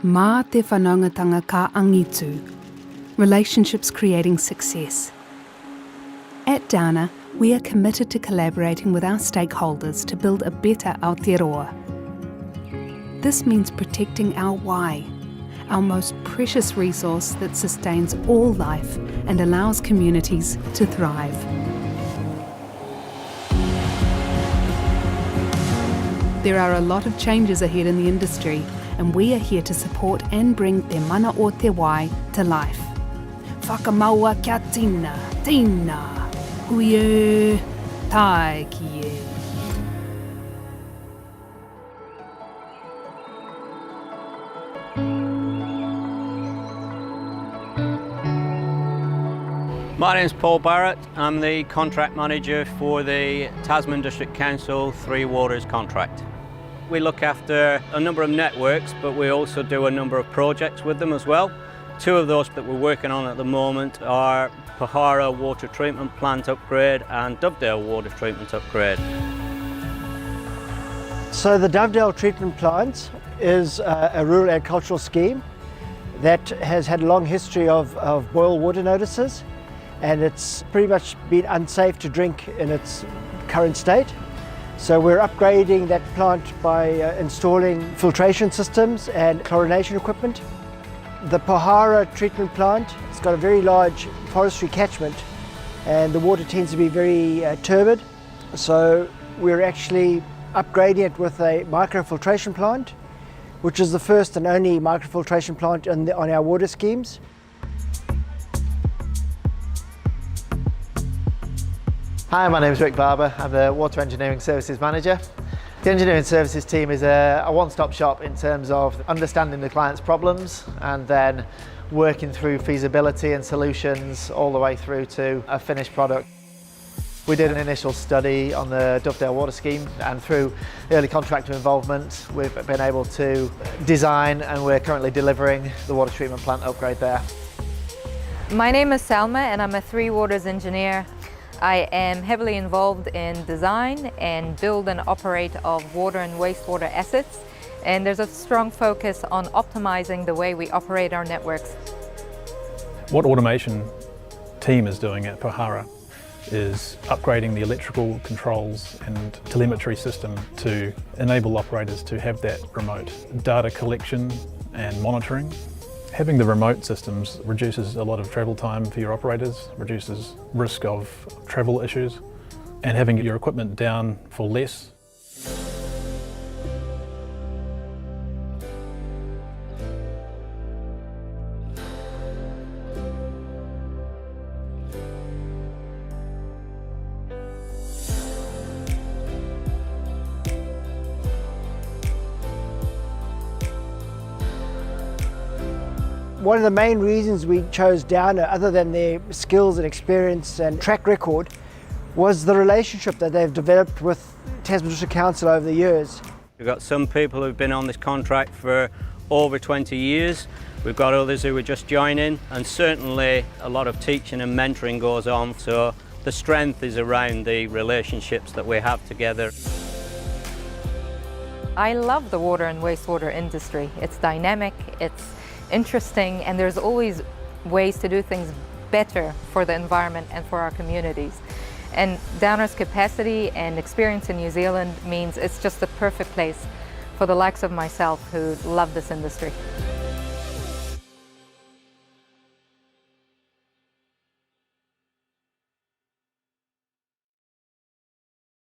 Mā te whanaungatanga ka angitu. Relationships creating success. At Downer, we are committed to collaborating with our stakeholders to build a better Aotearoa. This means protecting our wai, our most precious resource that sustains all life and allows communities to thrive. There are a lot of changes ahead in the industry, and we are here to support and bring te mana o te wai to life. Whakamaua kia tina, tina, hui e, tae ki e. My name's Paul Barrett. I'm the contract manager for the Tasman District Council Three Waters contract. We look after a number of networks, but we also do a number of projects with them as well. Two of those that we're working on at the moment are Pohara water treatment plant upgrade and Dovedale water treatment upgrade. So the Dovedale treatment plant is a rural agricultural scheme that has had a long history of boil water notices, and it's pretty much been unsafe to drink in its current state. So we're upgrading that plant by installing filtration systems and chlorination equipment. The Pohara treatment plant, it's got a very large forestry catchment and the water tends to be very turbid. So we're actually upgrading it with a microfiltration plant, which is the first and only microfiltration plant on our water schemes. Hi, my name is Rick Barber. I'm the Water Engineering Services Manager. The Engineering Services team is a one-stop shop in terms of understanding the client's problems and then working through feasibility and solutions all the way through to a finished product. We did an initial study on the Dovedale water scheme, and through early contractor involvement we've been able to design, and we're currently delivering the water treatment plant upgrade there. My name is Salma and I'm a Three Waters engineer. I am heavily involved in design and build and operate of water and wastewater assets, and there's a strong focus on optimizing the way we operate our networks. What automation team is doing at Pohara is upgrading the electrical controls and telemetry system to enable operators to have that remote data collection and monitoring. Having the remote systems reduces a lot of travel time for your operators, reduces risk of travel issues, and having your equipment down for less. One of the main reasons we chose Downer, other than their skills and experience and track record, was the relationship that they've developed with Tasman District Council over the years. We've got some people who've been on this contract for over 20 years. We've got others who are just joining, and certainly a lot of teaching and mentoring goes on, so the strength is around the relationships that we have together. I love the water and wastewater industry. It's dynamic, it's interesting, and there's always ways to do things better for the environment and for our communities. And Downer's capacity and experience in New Zealand means it's just the perfect place for the likes of myself who love this industry.